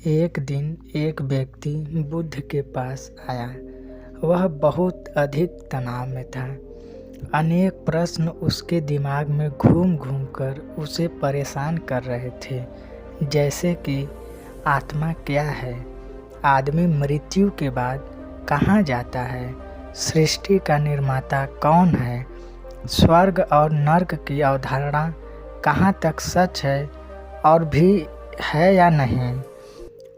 एक दिन एक व्यक्ति बुद्ध के पास आया। वह बहुत अधिक तनाव में था। अनेक प्रश्न उसके दिमाग में घूम घूम कर उसे परेशान कर रहे थे, जैसे कि आत्मा क्या है, आदमी मृत्यु के बाद कहाँ जाता है, सृष्टि का निर्माता कौन है, स्वर्ग और नर्क की अवधारणा कहाँ तक सच है और भी है या नहीं।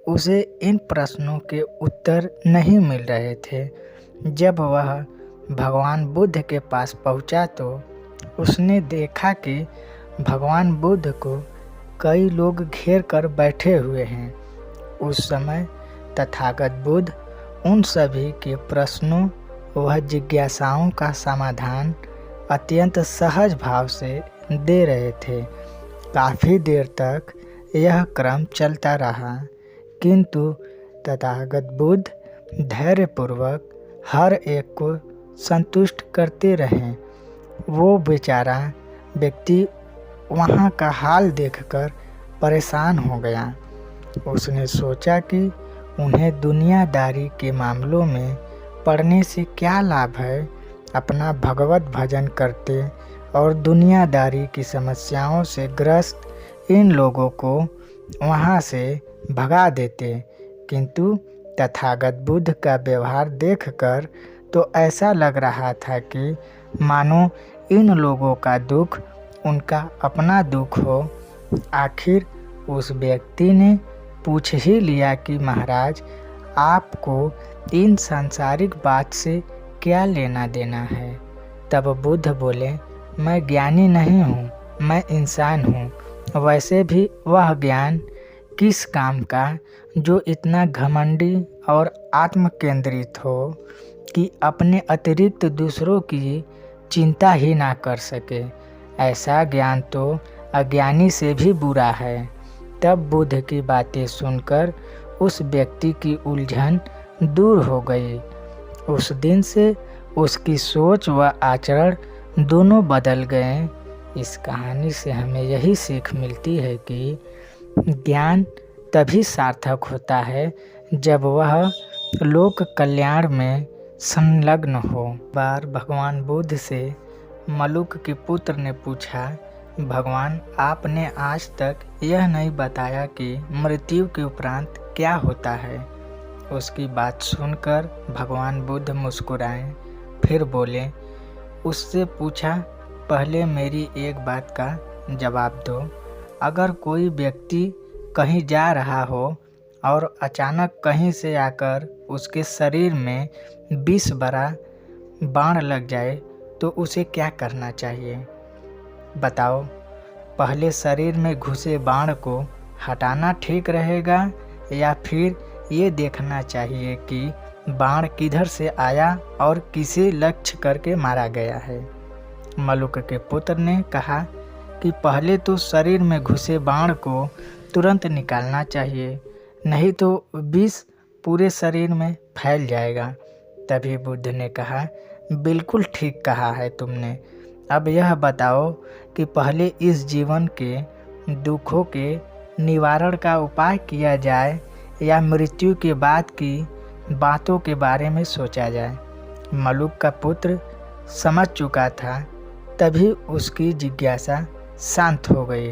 उसे इन प्रश्नों के उत्तर नहीं मिल रहे थे। जब वह भगवान बुद्ध के पास पहुंचा तो उसने देखा कि भगवान बुद्ध को कई लोग घेर कर बैठे हुए हैं। उस समय तथागत बुद्ध उन सभी के प्रश्नों व जिज्ञासाओं का समाधान अत्यंत सहज भाव से दे रहे थे। काफ़ी देर तक यह क्रम चलता रहा, किंतु तथागत बुद्ध धैर्यपूर्वक हर एक को संतुष्ट करते रहे। वो बेचारा व्यक्ति वहाँ का हाल देखकर परेशान हो गया। उसने सोचा कि उन्हें दुनियादारी के मामलों में पढ़ने से क्या लाभ है। अपना भगवत भजन करते और दुनियादारी की समस्याओं से ग्रस्त इन लोगों को वहाँ से भगा देते। किंतु तथागत बुद्ध का व्यवहार देखकर तो ऐसा लग रहा था कि मानो इन लोगों का दुख उनका अपना दुख हो। आखिर उस व्यक्ति ने पूछ ही लिया कि महाराज, आपको इन सांसारिक बात से क्या लेना देना है। तब बुद्ध बोले, मैं ज्ञानी नहीं हूँ, मैं इंसान हूँ। वैसे भी वह ज्ञान किस काम का जो इतना घमंडी और आत्म केंद्रित हो कि अपने अतिरिक्त दूसरों की चिंता ही ना कर सके। ऐसा ज्ञान तो अज्ञानी से भी बुरा है। तब बुद्ध की बातें सुनकर उस व्यक्ति की उलझन दूर हो गई। उस दिन से उसकी सोच व आचरण दोनों बदल गए। इस कहानी से हमें यही सीख मिलती है कि ज्ञान तभी सार्थक होता है जब वह लोक कल्याण में संलग्न हो। बार भगवान बुद्ध से मलुक के पुत्र ने पूछा, भगवान, आपने आज तक यह नहीं बताया कि मृत्यु के उपरांत क्या होता है। उसकी बात सुनकर भगवान बुद्ध मुस्कुराए, फिर बोले, उससे पूछा, पहले मेरी एक बात का जवाब दो। अगर कोई व्यक्ति कहीं जा रहा हो और अचानक कहीं से आकर उसके शरीर में 20 बड़ा बाण लग जाए तो उसे क्या करना चाहिए? बताओ, पहले शरीर में घुसे बाण को हटाना ठीक रहेगा या फिर ये देखना चाहिए कि बाण किधर से आया और किसे लक्ष्य करके मारा गया है? मलुक के पुत्र ने कहा कि पहले तो शरीर में घुसे बाण को तुरंत निकालना चाहिए, नहीं तो विष पूरे शरीर में फैल जाएगा। तभी बुद्ध ने कहा, बिल्कुल ठीक कहा है तुमने। अब यह बताओ कि पहले इस जीवन के दुखों के निवारण का उपाय किया जाए या मृत्यु के बाद की बातों के बारे में सोचा जाए। मलुक का पुत्र समझ चुका था, तभी उसकी जिज्ञासा शांत हो गई।